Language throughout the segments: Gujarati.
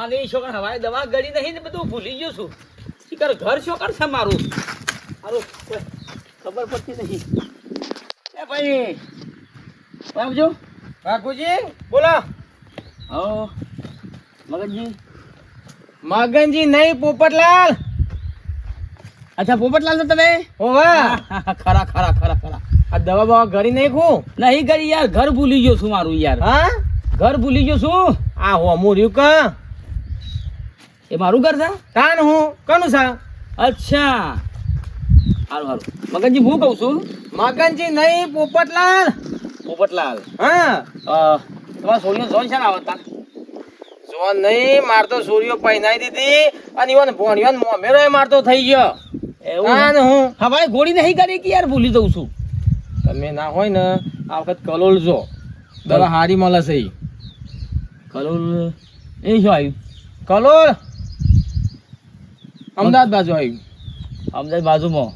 માની છોકરા હવાય દવા ગળી નહીં ને બધું ભૂલી ગયો છું શીકર ઘર શું કરશે મારું મારું ખબર પડતી નહીં એ ભાઈ આવજો બાપુજી બોલો. હા મગનજી મગનજી નહીં, પોપટલાલ. અચ્છા પોપટલાલ તો તમે ઓવા ખરા ખરા ખરા ખરા આ દવા બવા ઘરી નહીં ખું. નહીં કરી યાર ઘર ભૂલી ગયો છું મારું યાર હા ઘર ભૂલી ગયો છું આ હોમું રહ્યું કા એ મારું ઘર છે તાન હું કનું સા. અચ્છા સારું સારું મગનજી હું કહું છું મગનજી નહીં, પોપટલાલ. પોપટલાલ હા તમારા સોળીઓ જોન છે ને આવતા જો નહીં મારતો સૂર્યો પહેનાઈ દીધી અને ઈવન ભણ્યો મોમેરો મારતો થઈ ગયો. એવું તાન હું હા ભાઈ ગોળી નહીં કરી કે યાર ભૂલી દઉં છું તમે ના હોય ને આ વખત કલોલ જો દવા હારી મળે છે ઈ. કલોલ એ શું આવ્યું કલોલ અમદાવાદ બાજુ આવ્યું. અમદાવાદ બાજુમાં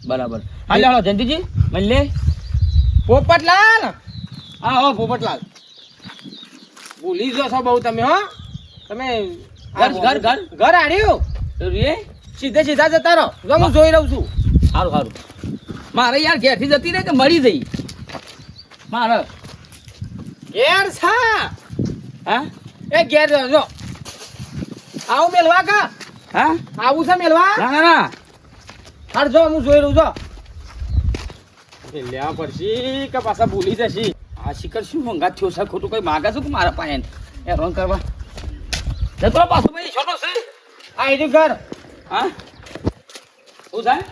બરાબર હાલો હાલો જયંતિજી મળી લે પોપટલાલ હા હો પોપટલાલ ભૂલી જો છો બહુ તમે. હો તમે ઘર ઘર ઘર ઘર આડ્યું રે સીધે સીધા જતા રહો. જો હું જોઈ રહું છું. સારું સારું મારે યાર ઘેરથી જતી રહે કે મળી જઈ મારે ઘેર છા હા એ ઘેર જો આવું મેલવા કા હા આવું છે મેલવા. ના ના ના હાર જો હું જોઈ રહું. જો લેવા પડશે કે પાછા ભૂલી જશે. આ શિખર શું મંગાત થયો છે ખોટું કઈ માગા છું કે મારા પાસે એ રોંગ કરવા જતો પાછો ભાઈ છોટો છે આ એનું ઘર. હા શું થાય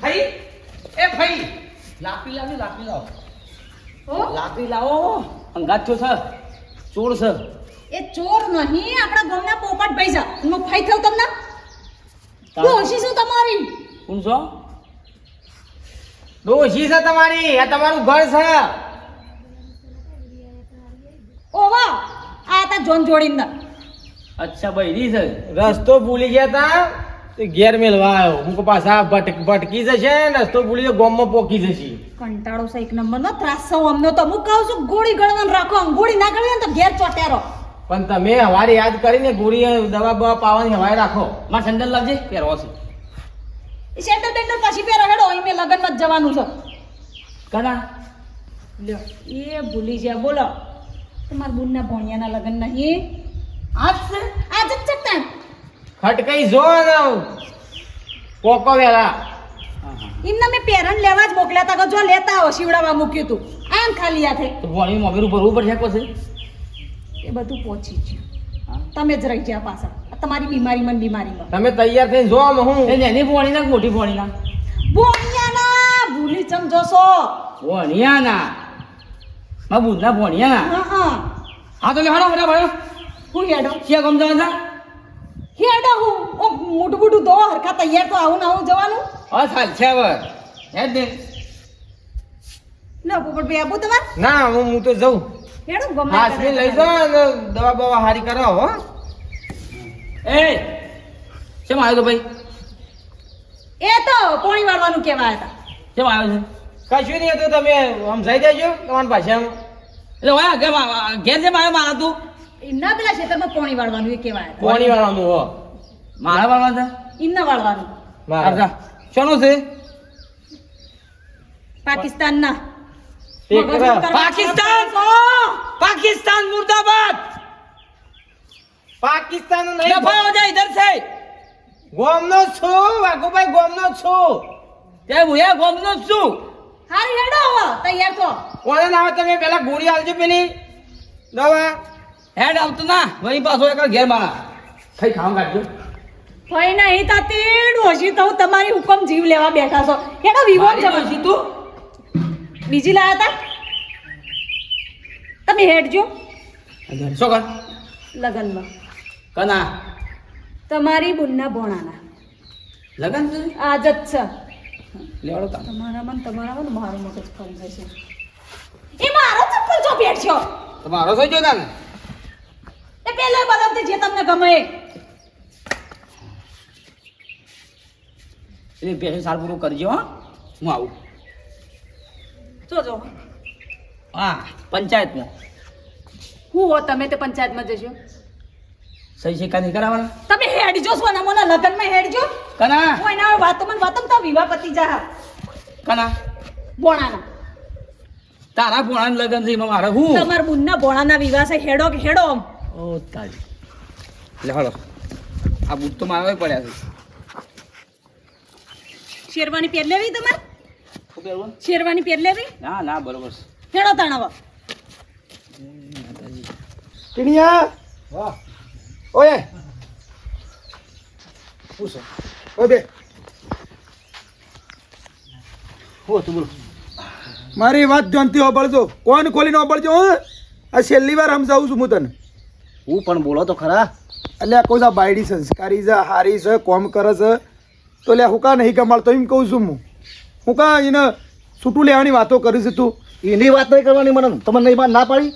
ભાઈ એ ભાઈ લાપી લાવી લાપી લાવો લાપી લાવો અંગાત થયો છે ચોર છે એ ચોર નહીં આપણા ગામના પોપટ ભાઈ છે હું ફાઈ થઉં તમને ડોશી શું તમારી કોણ છો ડોશી છે તમારી. આ તમારું ઘર છે. ઓવા આ તા જોન જોડીને અચ્છા બૈરી છે રસ્તો ભૂલી ગયા તા તે ઘેર મેલવા આવ્યો. હું કહું પાછા ભટકી જશે ને રસ્તો ભૂલી ગયો ગોમમાં પોકી જશે. કંટાળો છે એક નંબરનો ત્રાસ છે અમને તો હું કહું છું ગોળી ગળવાનું રાખો ગોળી ના ગળવી ને તો ઘેર ચોટ્યારો પણ તમે હવારે યાદ કરીને ગોળી દવા બવા પાવાની હવારે રાખો. મારે સંડલ લાવજે પહેરવો છે એ સેન્ડલ બેન્ડલ પાછી પહેરો હેડો અહીં મેં લગનમાં જ જવાનું છે કના લ્યો એ ભૂલી ગયા બોલો તમારા બુનના ભોણિયાના લગન નહીં આજ છે આજ જ છે ને ખટકાઈ જો ને પોકો વેલા. એમને મેં પેરણ લેવા જ મોકલ્યા તા કે જો લેતા આવો શિવડાવા મૂક્યું તું આમ ખાલી હાથે તો ભણી મોમેરું ભરવું પડશે પછી એ બધું પહોંચી ગયું તમે જ રહી ગયા પાછા આ તમારી બીમારીમાં ને બીમારીમાં તમે તૈયાર થઈને જો આમ હું એ નેની ભણી ના મોટી ભણી ના ભોણિયાના ભૂલી સમજો ભણ્યા ના મા બુધના ભણ્યા ના હા હા તો લે હડો હડો હડો હું હેડો ક્યાં ગમ જવાના હેડો હું ઓ મોટું મોટું દો હરખા તૈયાર તો આવું ને આવું જવાનું હા ચાલ છે હવે હેડ દે લો પોપટ ભાઈ આબુ તમાર ના હું તો જઉં. હેડો ગમે હાસની લઈ જાઓ અને દવા બવા હારી કરો. હો એ કેમ આવ્યો તો ભાઈ એ તો પોણી વાળવાનું કેવા હતા કેમ આવ્યો છે કશું નહીં હતું. તમે સમજાઈ દેજો તમારી ભાષામાં. એટલે વાયા કેમ ઘેર જેમ આવ્યો મારા તું ઇન્ના પેલા ખેતરમાં પોણી વાળવાનું એ કેવા હતા પાણી વાળવાનું. હો મારા બાબા હતા ઇન્ના વાળવાનું મારા શાનું છે પાકિસ્તાનના ટેકરા. પાકિસ્તાન પાકિસ્તાન મુર્દાબાદ પાકિસ્તાન નહીં દફા હો જા ઇધર સે ગોમનો જ છું. વાઘુભાઈ ગોમનો જ છું. તે ભૂયા ગોમનો જ છું હારી હેડો હવે તૈયાર તો કોને ના આવે તમે પેલા ગોળી આલજો પેલી દવા. હેડ આવતું ના વળી પાછો એક ઘેર મારા ખાઈ ખાવા કાઢજો ફઈ નહીં તાતી ડોશી તો હું તમારી હુકમ જીવ લેવા બેઠા છો હેડો વિવો મારી જવા ડોશી તું બીજી લાયા તા તમે હેડજો શું કર લગનમાં કના તમારી બુનના ભોણાના લગન છે આજ જ છે લેવડો તા તમારામાં ને તમારામાં ને મારું મગજ ફરી જશે એ મારો ચપ્પલ ચો બેઠ્યો તમારો શું જોતા ને એ પેલો બધાથી જે તમને ગમે એ. એટલે પેશન સાર પૂરું કરજો હા હું આવું જોજો હા પંચાયતમાં હું હો તમે તે પંચાયતમાં જશો સહી સિક્કા નહીં કરાવવાના તમે હેડજો સોના મોના લગનમાં હેડજો કના હું એના વાતોમાં તો વિવાહ પતી જા કના બોણાના તારા ભોળાનું લગન છે એમાં મારે હું તમાર બુનના બોણાના વિવાહ છે હેડો કે હેડો આમ ઓ તારી લે હાલો આ બૂટ તો મારવા પડ્યા છે શેરવાની પહેર લેવી તમારે શું પહેરવું શેરવાની પહેર લેવી ના ના બરોબર છે હેડો તાણાવા ટીણિયા વાહ ઓય પૂછો ઓય બે હું હતું બોલો મારી વાત ધ્યાનથી હોબળજો કોણ ખોલીને હોબળજો હો આ છેલ્લી વાર સમજાવું છું હું તને હું પણ બોલો તો ખરા એટલે આ કોઈ બાયડી સંસ્કારી છે હારી છે કોમ કરે છે તો લે હું કા નહીં કમાડતો એમ કહું છું હું કા એને છૂટું લેવાની વાતો કરીશ તું એની વાત નહીં કરવાની મને તમે નહીં વાત ના પાડી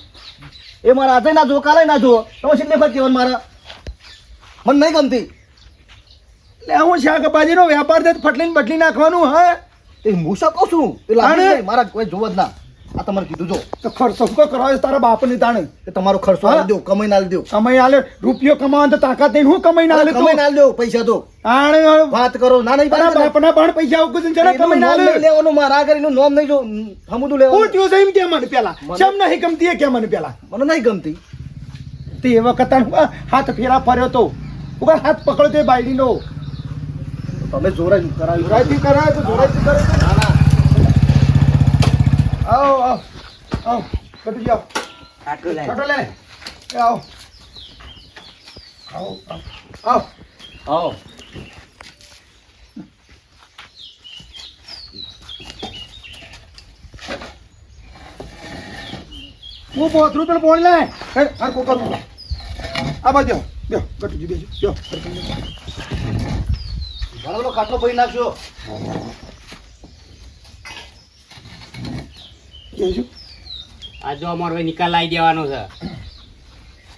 એ મારા આજે ના જુઓ કાલે ના જુઓ તમે છેલ્લે વખત કહેવાનું મારા મને નહીં ગમતી એટલે હું શાકભાજીનો વેપાર છે ફટલીને બટલી નાખવાનું હા એ હું શું કહું છું એ લાગે આને? નહીં, મારા કોઈ જોવ જ ના આ તમારે કીધું જો તો ખર્ચો શું કરાવે છે તારા બાપની તાણે એ તમારો ખર્ચો હા? આલી દો કમાઈને આલી દો કમાઈ આલે રૂપિયો કમાવાનો તો તાકાત નહીં હું કમાઈને આલે કમાઈને આલી દો પૈસા તો આણે વાત કરો ના નહીં તારા પાડે બાપના પણ પૈસા ઉગું છે ને કમાઈને આલે લેવાનું મારા આગળ એનું નામ નહીં જો હમુદું હું લેવાનું થયો છે એમ કે મને પેલા શેમ નહીં ગમતી એ કે મને પેલા મને નહીં ગમતી તે એ વખત આને હાથ ફેરા ફર્યો તો ઉપર હાથ પકડ્યો તે બાયડીનો તમે જોરે કરાવ્યું જોરાઈથી કરાય તો જોરાઈથી કરે તો. ના ના આવો આવો આવો કટુ જાઓ છોટો લે એ આવો આવો આવો આવો હું પોતરું પેલું પોણી લે હર કો કરું આ બાજુ બેહો કટુજી બેજો જો મારો પેલો ખાટલો ભરી નાખજો બેજો આ જો અમારો ભાઈ નિકાલ લાવી દેવાનો છે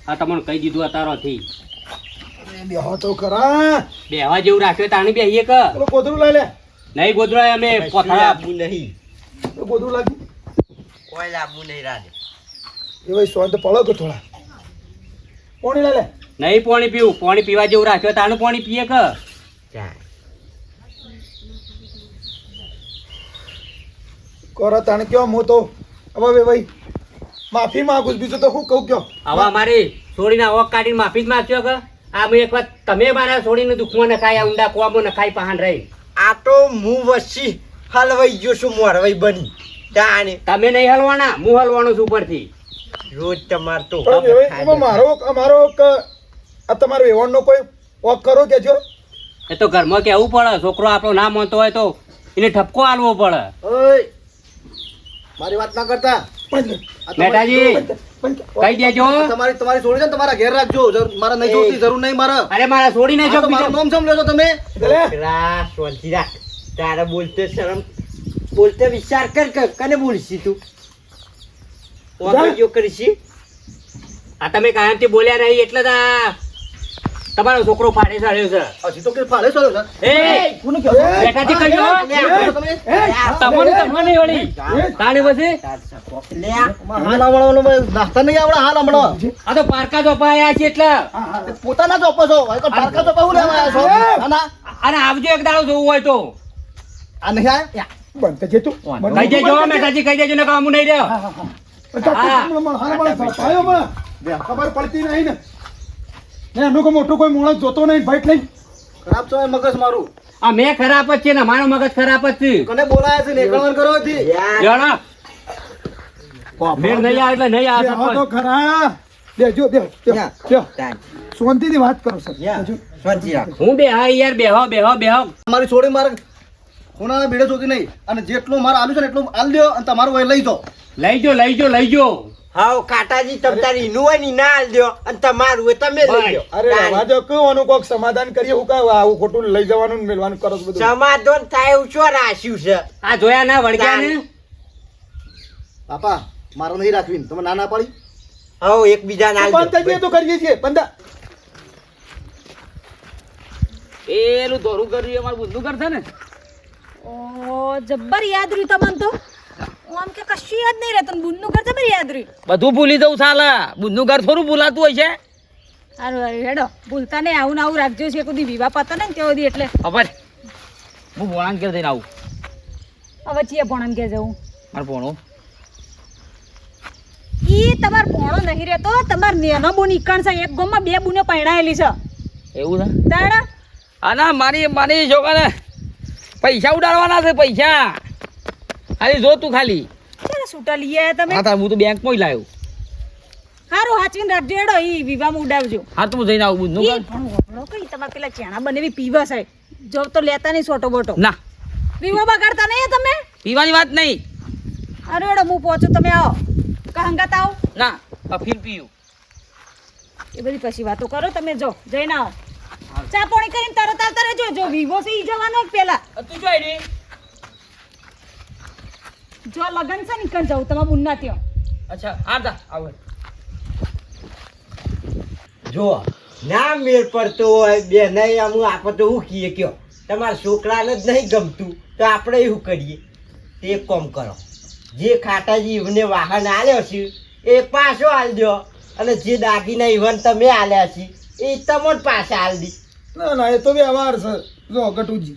આ તમને કહી દીધું અતારોથી બેહો તો ખરા બેહવા જેવું રાખ્યો તાણી બેહીએ કે પેલું કોતરું લઈ લે નહીં ગોદરા અમે પોથળા તો કોતરું લાગ્યું એ ભાઈ સ્વાદ પડો કે થોડા પોણી લઈ લે નહીં પાણી પીવું પાણી પીવા જેવું રાખ્યો તાનું પાણી પીએ કે કરો તાણે કયો હું તો હવે ભાઈ માફી માંગુ છું બીજું તો હું કહું કયો હવે અમારી છોડીને આવક કાઢીને માફી જ માગશો કે આ મેં એક વાર તમે મારા છોડીને દુઃખમાં નખાય ઊંડા કોવામાં નખાય પહાણ રહી આ તો હું વચ્ચી હલવાઈ ગયો છું મોરવાઈ બની તાને તમે નહીં હલવાના હું હલવાનો છું ઉપરથી રોજ તમાર તો પણ હવે એમાં અમારો આ તમારો વેવણનો કોઈ વોક કરો કે જો એ તો ઘરમાં કહેવું પડે છોકરો આપણો ના માનતો હોય તો એને ઠપકો આલવો પડે ઓય મારી વાત ના કરતા આ તમારી મેટાજી કહી દેજો તમારી તમારી છોડી છે ને તમારા ઘેર રાખજો મારા નહીં જોતી જરૂર નહીં મારા અરે મારા છોડીને આ જો તો મારું નામ સમજો છો તમે રા શાંતિ રાખ તારે બોલતે શરમ બોલતે વિચાર કર કે કને બોલશી તું વાગજો કરીશી આ તમે કાયમથી બોલ્યા નહીં એટલે જ આ તમારો છોકરો ફાડે ચડ્યો છે હજી તો કે ફાળે ચાલ્યો છે એ કોને કહો બેટાજી કહીજો તમે તમને વળી તાણી પછી લે હાલ આવવાનો નાસ્તા નહીં આવડે હાલ હમણાં આ તો પારકા ચોપા આયા છે એટલે પોતાના જ ઓપો છો હવે તો પારકા તો કહું લેવા આવ્યા છો ના ના અને આવજો એક દાડો જોવું હોય તો આ નહીં આયા બંધ જે તું કહી દેજો મેટાજી કહી દેજો ને કામ નહીં રહ્યો ખબર પડતી નહીં ને એનું કોઈ મોટું કોઈ માણસ જોતો નહીં ફાઈટ લઈ ખરાબ છો એ મગજ મારું આ મેં ખરાબ જ છે ને મારો મગજ ખરાબ જ છે કને બોલાયા છે નીકળવાનું કરો હતી જાણો મેળ નહીં આવે એટલે નહીં આવે બેહો તો સરપંચ. ખરા બેજો બેહો શાંતિથી વાત કરો સર બેજો. શાંતિ રાખ હું બે હા યાર બેહો બેહો બેહો મારી છોડી મારે ખૂણાના ભીડે જોતી નહીં અને જેટલું મારે આલ્યું છે ને એટલું આલ દો અને તમારું એ લઈ જાઓ લઈ જો હાવ કાટાજી તમ તારી નુવાની ના આલ દો અને તમારું હોય તમે લઈ લો અરે રહેવા દો કહેવાનું કોક સમાધાન કરીએ હું કાંઈ આવું ખોટું લઈ જવાનું ને મેળવાનું કરો છો બધું સમાધાન થાય એવું શું રાખ્યું છે આ જોયા ના વળગ્યા ને પાપા મારો નહીં રાખવી તમે ના ના પાડી હાવ એકબીજા ના આલ બંધ થઈ જાય તો કરીએ છીએ બંધા પેલું દોરું કર્યું અમારું બુંદું કરશે ને ઓ જબ્બર યાદ રહ્યું તમને તો આમ કે કશું યાદ નહીં રહેતું બુનનું ઘર જબર યાદ રહ્યું બધું ભૂલી જવું ચાલે બુનનું ઘર થોડું ભૂલાતું હોય છે સારું સારું હેડો ભૂલતા નહીં આવું ને આવું રાખજો છે કોઈ વિવાહ પતો ને ત્યાં સુધી એટલે ખબર હું ભોણાને ઘેર જઈને આવું હવે ચીએ ભણન કે જવું મારે ભોણો ઈ તમાર ભણો નહીં રહેતો તમાર નેનો બુન ઈકણ છે એક ગામમાં બે બુને પરણાયેલી છે એવું છે તાણા આના મારી છોકરાને પૈસા ઉડાડવાના છે પૈસા ખાલી જો તું ખાલી ક્યારે છૂટા લઈ આવ્યા તમે હા તાર હું તો બેંકમાં જ લાવ્યો સારું હાચવીને રાખજો હેડો ઈ વિવાહમાં ઉડાવજો હા તો હું જઈને આવું બુનનું ઈ ઘર પણ વપડો કઈ તમારે પેલા ચેણા બનેવી પીવા છે જો તો લેતા નહીં છોટો બોટો ના વિવાહ બગાડતા નહીં તમે પીવાની વાત નહીં અરે હેડો હું પહોંચું તમે આવો કહંગાત આવો ના અફીણ પીયું એ બધી પછી વાતો કરો તમે જો જઈને આવો ચા પાણી કરીને તરત આવતા રહેજો જો વિવો છે ઈ જવાનો જ પેલા તું જોઈ રે જો લગન છે નીકળ જાઉં તમારા બુનના ત્યાં અચ્છા હા જા આવું જો ના મેળ પડતો હોય બે નહીં અમુક આપણે તો શું કહીએ કયો તમારા છોકરાને જ નહીં ગમતું તો આપણે શું કરીએ તે એક કામ કરો જે ખાટાજી એમને વાહન આલ્યો છે એ પાછો આલ દો અને જે દાગીના ઈવન તમે આલ્યા છે એ તમને પાછા આલ દી ના ના એ તો વ્યવહાર છે જો ગટુજી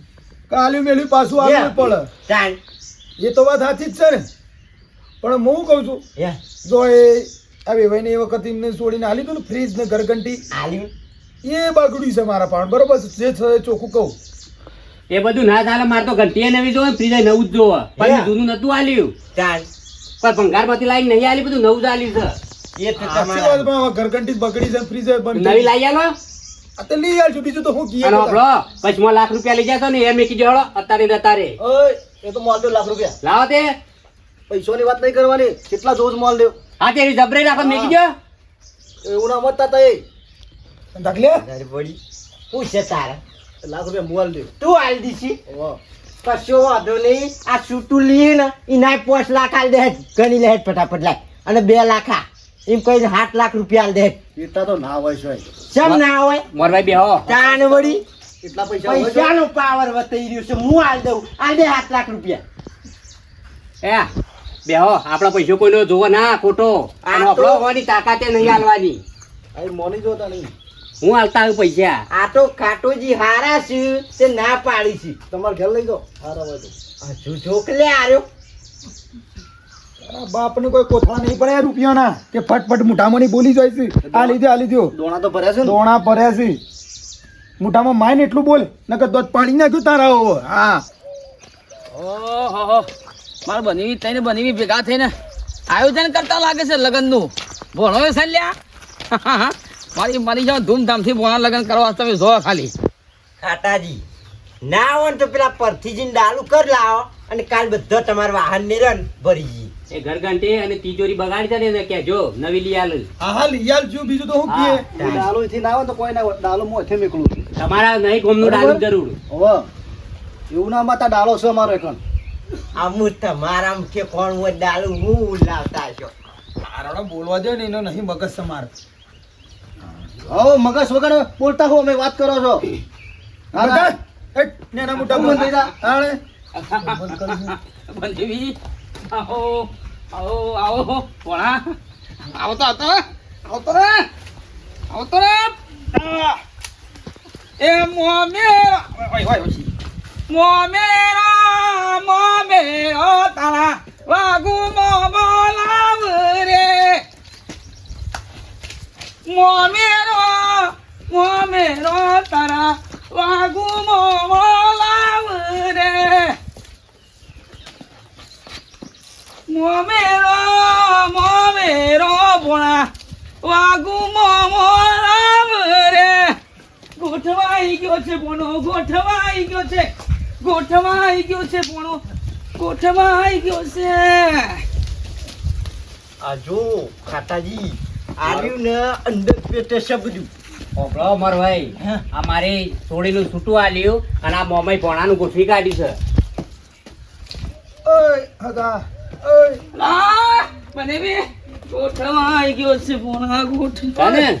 કાલ્યું મેલ્યું પાછું આવવું પડે ચાલ એ તો વાત સાચી જ છે ને પણ હું કહું છું હે જો એ આ વેવાઈને એ વખત એમને છોડીને આલી હતું ને ફ્રીજ ને ઘરઘંટી આલ્યું એ બગડ્યું છે મારા પણ બરોબર છે જે છે એ ચોખ્ખું કહું એ બધું ના ચાલે મારે તો ઘંટીએ નવી જોવે ફ્રીજે નવું જ જોવે પણ જૂનું નતું આલ્યું ચાલ પણ ભંગારમાંથી લાવીને નહીં આલી બધું નવું જ આલ્યું છે એ તો સાચી તમારા વાત પણ હવે ઘરઘંટી જ બગડી છે ફ્રીજ બંધ નવી લાવી આલો આ તો લઈ આવજો બીજું તો હું કીએ અને આપણો પચમો લાખ રૂપિયા લઈ જતો ને એ મેકી જોડો અત્યારે ને અત્યારે ઓય એ તો મોલ દો લાખ રૂપિયા લાવો તે પૈસાની વાત નહીં કરવાની કેટલા જોજ મોલ દેવ હા તે જબરે રાખો મેકી જો એવું ના મત તા એ દાખલે તારી પડી પૂછે તારા લાખ રૂપિયા મોલ દેવ તું આલ દીધી વાહ કશો વાંધો નહીં આ છૂટું લઈએ ને એના 5 લાખ આલ દે ગણી લે ફટાફટ લાય અને 2 લાખ આ એમ કહીને 7 લાખ રૂપિયા આલ દે એટલા તો ના હોય છે કેમ ના હોય મોરભાઈ બેહો તાણ વળી એટલા પૈસા હોય છે પૈસાનો પાવર વતાઈ રહ્યો છે હું આલ દઉં આલ દે 7 લાખ રૂપિયા એ બેહો આપણા પૈસો કોઈનો જોવો ના ખોટો આ અને તો- આપણો હોવાની તાકાતે નહીં આલવાની આ મોની જોતા નહીં હું આલતા આવ્યું પૈસા આ તો કાટોજી હારા છે તે ના પાડી છે તમારે ઘર લઈ જાઓ સારા હોય તો હજુ ઢોકલે આર્યો તારા બાપને કોઈ કોથળા નહીં પડ્યા રૂપિયાના કે ફટફટ મુઠામાં ની બોલી જાય છે આ લીધો દોણા તો ભર્યા છે ને દોણા ભર્યા છે મુઠામાં માય ને એટલું બોલ નકર દોત પાણી નાખ્યું તારા હો. હા ઓહો મારે બનીવી થઈને બનીવી ભેગા થઈને આયોજન કરતા લાગે છે લગ્નનું ભણો છે લ્યા મારી જાવ ધૂમધામથી ભોણા લગ્ન કરવા તમે જો ખાલી ખાટાજી ના હોય ને તો પેલા પરથી જઈને ડાલુ કર લાવો અને કાલ બધો તમારા વાહન ને રન ભરી જઈએ એ ઘરઘંટી અને તિજોરી બગાડી છે ને કેજો નવી લઈ આલ હા લઈ આવજો બીજું તો હું હા. કીએ ડાલો થી ના આવે તો કોઈ ના હોય ડાલો હું એથી નીકળું તમારા નહીં ગોમનું ડાલું જરૂર હવે એવું ના માતા ડાલો છે અમારો એકણ આમુ તમારા કે કોણ હોય ડાલુ હું લાવતા છો તારાડો બોલવા દે ને એનો નહીં મગજ સમાર હો મગજ વગર બોલતા હો અમે વાત કરો છો હા ના. નેના મોટા બંધ થઈ જા. હાણે બનીવી આવો આવો આવો ભોણા આવતો આવતો આવતો રે આવતો રે એ મોમેરો તારા વાગુ મો બોલાવ રે મોમેરો તારા વાગુ મો બોલાવ રે મોમેરો ભોણા વાગુ મો બોલાવ રે ગોઠવાઈ ગયો છે ભોણો ગોઠવાઈ ગયો છે ભોણો ગોઠવાઈ ગયો છે આ જો ખાટાજી આવ્યું ને અંદર પેટે છે બધું ઓપડો મોરભાઈ આ મારી સોડીનું છૂટું આલ્યું અને આ મોમાઈ ભોણાનું ગોઠવી કાઢ્યું છે ઓય હગા ઓય આ મને બી ગોઠવાઈ ગયો છે ભોણા ગોઠવાઈ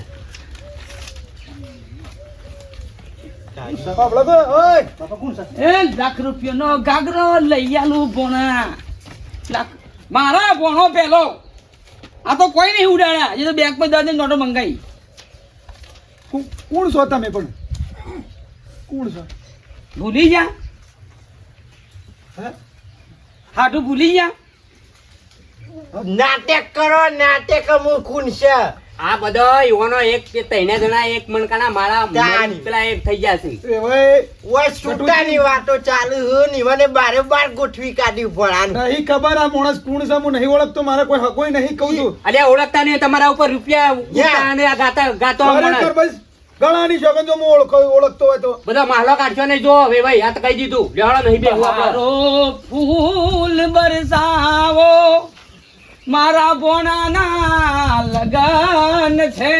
તને બાપડો તો ઓય બાપા કોણ છે એ લાખ રૂપિયાનો ગાગરો લઈ આલું ભોણા લાખ મારા ભણો પેલો આ તો કોઈ નહીં ઉડાડ્યા હજી તો બેગ પર 10 નોટો મંગાઈ કોણ છો તમે પણ કોણ છો ભૂલી જા હે? હાટું ભૂલી જા નાટક કરો નાટક હું ખૂન છે આ બધો યુવાનો એક કે ત્રણે જણા એક મણકાના મારા તારી. પેલા એક થઈ જશે એ ભાઈ ઓય છૂટાની વાતો ચાલુ હું ને મને બારે બાર ગોઠવી કાઢી ભણાનું નહીં ખબર આ માણસ કોણ છે હું નહીં ઓળખતો મારે કોઈ હકોય નહીં કહું છું અલ્યા ઓળખતા નહીં તમારા ઉપર રૂપિયા ઉડતા અને આ ગાતો ખરેખર માણસ. બસ ગણાની શોખન જો હું ઓળખતો હોય તો બધો માહલો કાઢશો નહીં જો હવે ભાઈ આ તો કહી દીધું લેવાડો નહીં બેહવું આપણે. મારો ફૂલ બરસાવો મારા ભોણાના લગન છે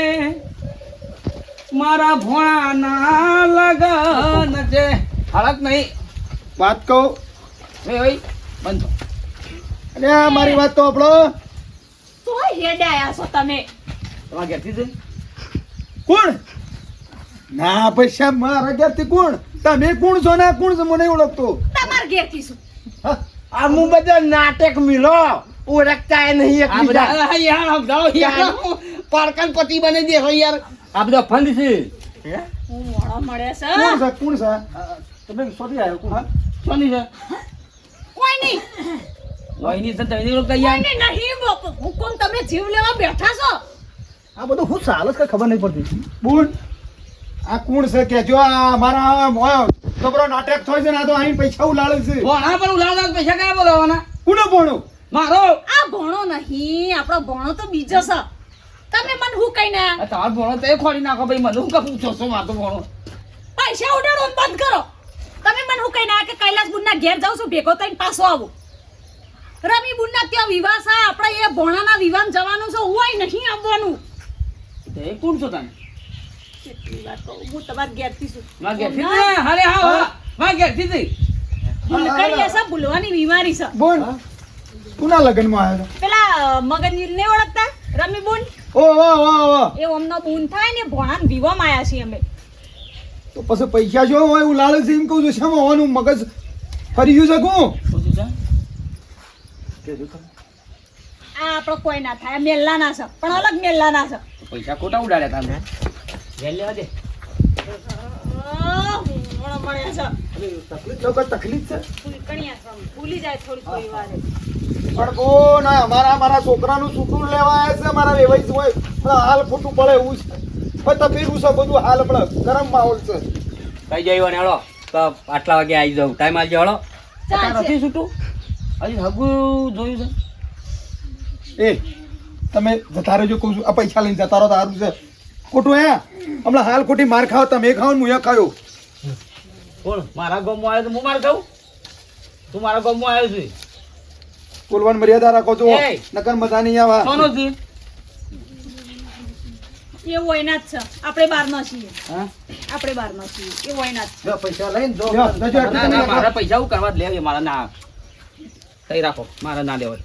મારા ભોણાના લગન છે હળક નહીં વાત કહું એ ભાઈ બંધ અને આ મારી વાત તો આપણો તો હેડે આયા છો તમે તમારા ઘેરથી છે કોણ ના પૈસા મારા ઘેરથી કોણ તમે કોણ છો ને આ કોણ છે મને નહીં ઓળખતો તમાર ઘેરથી શું હા? આ હું બધા નાટક મિલો ઓળખતા નહીં આ એકબીજા બધા યાર સમજાવો યાર પારકન પતિ બની દેખો યાર આ બધો ફંડ છે હું મોણો મળે છે કોણ છે કોણ છે તમે શોધી આવ્યો કોણ હા? કોની છે કોઈ નહીં વહીની છે તમે નહીં ઓળખતા યાર કોઈ નહીં બાપુ હુકુમ તમે જીવ લેવા બેઠા છો આ બધું હું ચાલે છે કઈ ખબર નહીં પડતી બોલ આ કોણ છે કે જો આ મારા છોકરો નાટક થાય છે ને આ તો અહીં પૈસા ઉલાળે છે ભોણા પણ ઉલાળવા પૈસા કયા બોલાવાના કોનો ભણો મારો આ ભણો નહીં આપણો ભણો તો બીજો છે તમે મને હું કઈ ના આ તમારો ભોણો તો એ ખોડી નાખો ભાઈ મને હું કા પૂછો છો મારો ભોણો પૈસા ઉડાડો ને બંધ કરો તમે મને હું કઈ ના કે કૈલાસ બુનના ઘેર જાઉં છું ભેગો થઈને પાછો આવું રમી બુનના ત્યાં વિવાહ છે આપણે એ ભોણાના વિવાહ જવાનું છે હોય નહીં આવવાનું એ કોણ છો તમે કેટલી વાર કહું હું તમારા ઘેરથી છું મારા ઘેરથી જ ને? અરે હા હા મારા ઘેરથી જ. ભૂલકડી હશે ભૂલવાની બીમારી છે બોલ કોના લગ્નમાં આવ્યો પેલા મગન ને ઓળખતા રમી બુન ઓ વાહ વાહ વાહ એ અમનો બુન થાય ને ભોણાન વિવામાં આયા છીએ અમે તો પછી પૈસા જો હોય ઉલાળે છે એમ કહું છું શામાં હોવાનું મગજ ફરી ગયું છે કોણ શું છે? આ આપણો કોઈ ના થાય મેલ્લાના છે પણ અલગ મેલ્લાના છે પૈસા ખોટા ઉડાડ્યા તમે ઘેર લેવા દે મોણો મળ્યા છે તકલીફ જો કોઈ તકલીફ છે ભૂલકણિયા છે ભૂલી જાય થોડી વારે પણ કોણ આ મારા છોકરાનું છૂટું લેવા આવ્યા છે મારા વેવાઈ હોય પણ હાલ ખોટું પડે એવું છે પણ તપેલું છે બધું હાલ પડે ગરમ માહોલ છે કઈ જઈ ને હેળો તો આટલા વાગે આવી જાઉં ટાઈમ આવજો હેળો તાર નથી છૂટું હજી હગું જોયું છે એ તમે જતા રહેજો કહું છું આ પૈસા લઈને જતા રહો તો સારું છે ખોટું હે હમણાં હાલ ખોટી માર ખાવ તમે ખાવ ને હું ખાયો કોણ મારા ગામમાં આવ્યો તો હું માર ખાઉં તું મારા ગામમાં આવ્યો છે બોલવાની મર્યાદા રાખો છો એ! નકર મજા નહીં આવે કોનો છે એ વયના જ છે આપણે બહારના છીએ હા આપણે બહારના છીએ એ વયના જ જો પૈસા લઈને જો લ્યો, જજો, ના ના તમે મારા પૈસા હું કરવા જ લે મારા ના કઈ રાખો મારા ના લેવાય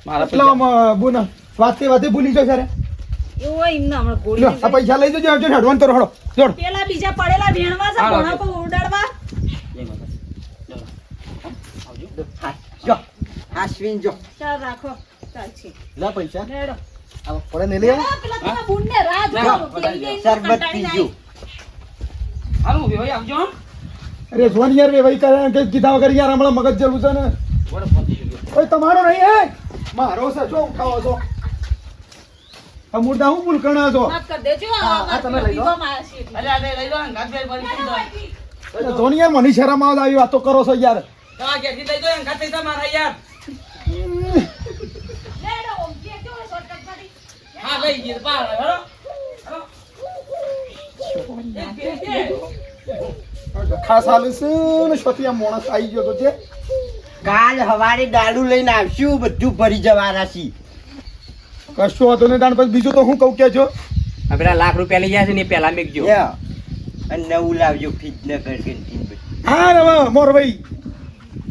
મારા એટલા પૈસા બોના વાતે ભૂલી જાવ સારે છે એ હોય એમને હમણાં ગોળી લ્યો, આ પૈસા લઈ જજો આવજો એડવાન્સ તો હળો જોડ પેલા બીજા પડેલા ભેણવા છે હા, ભોણા ઓકે. પર ઉડાડવા જય માતા. હા, જો હાસવીન જો ચાલ રાખો ચાલ છે લા પૈસા લેડો આ પડે નહીં લે પેલા તમારા બુનને રાહ ના, જોવો. બધા પેલી જઈને શરબત કંટાળીને પીજો હારું ભાઈ આવજો હો. અરે જોન યાર વેવાઈ કરે કે કીધા વગર યાર હમણાં મગજ જેવું છે ને વડે પહોંચી ગયો. ઓય તમારો નહીં હે મારો છે જો ખાવો છો આ મુર્દા હું ભૂલકણા છો માફ કરી દેજો આ તમે લઈ લો. વિવામાં આવ્યા છીએ એટલે. અરે આ લઈ લો ને, ગાંઠ બેર ભરી પી દો. જોન યાર મને શરમ આવે આવી વાતો કરો છો યાર તમારા ઘેરથી લઈ દો ને, ગાંઠ પૈસા મારા યાર લેડો, જે જો હોય shortcut કાઢી. હા લઈ ગઈ પાર હેલો હેલો. ખાસ હાલે છે ને છોટિયા માણસ આવી ગયો તો તે કાલ હવારે દારૂ લઈને આવશું બધું ભરી જવાના છીએ કશું હતો ને દાણ પછી બીજું તો હું કહું કે છો આ પેલા લાખ રૂપિયા લઈ ગયા છે ને એ પહેલા મેકજો યા. અને નવું લાવજો ફિટનગર કેન્ટીન બધું હા રે વાહ, મોરભાઈ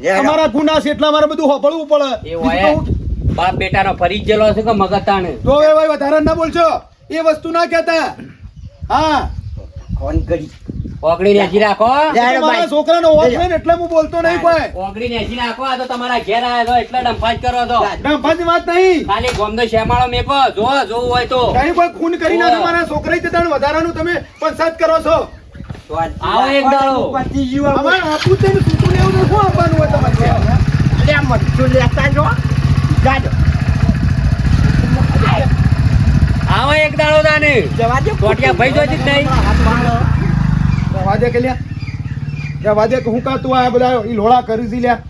યા, તમારા ગુના છે એટલા મારે બધું હોપડવું પડે એ બીજું હોય તો હું- બાપ બેટાનો ફરી જ ગયેલો છે કે મગતાણ જો ભાઈ વધારે ના બોલશો એ વસ્તુ ના કહેતા હા ફોન કરી ઓગળી નેચી રાખો એ મારા છોકરાનો અવાજ છે ને એટલે હું બોલતો નહીં કોઈ ઓગળી નેચી રાખો આ તો તમારા ઘેર આયા છો એટલે ડંફાજ કરો છો ડંફાની વાત નહીં ખાલી ગોમનો શેમાળો મેકો જો જોવું હોય તો કઈ કોઈ ખૂન કરી નાખે મારા છોકરા જતા વધારાનું તમે પંચાયત કરો છો આવો એક દાડો પતી ગયું અમારે આપવું છે ને છૂટું લેવું તો શું આપવાનું હોય તમારે અલ્યા મરચું લેતા જો જાજો આવો એક દાડો તાને જવા દે ટોટિયા ભાઈ જોતી જ નહીં હાથ મારો વાજે કે લ્યા જા વાજે કે હું કા તું આ બધા ઈ લોળા કરી છી લ્યા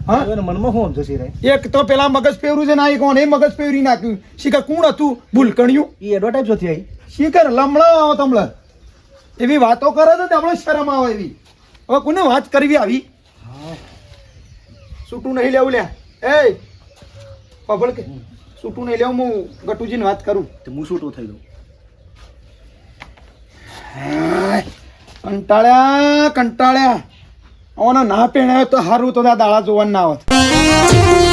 હા હવે મનમાં શું સમજો છે રે એક તો પેલા મગજ પેવરું છે ને આ કોણ એ મગજ પેવરી નાખ્યું શીખર કોણ હતું ભૂલકણ્યું એ એડવર્ટાઈઝ જોતી આવી શીખર લમણા આવો તમલે એવી વાતો કરે તો આપણે શરમ આવે એવી હવે કોને વાત કરવી આવી છૂટું નહીં લેવું લ્યા એ પબળ કે છૂટું નહીં લેવું હું ગટુજીને વાત કરું તો હું છૂટો થઈ દઉં કંટાળ્યા ઓનો ના પહેણાયો તો સારું તો દાડા જોવાનું ના આવત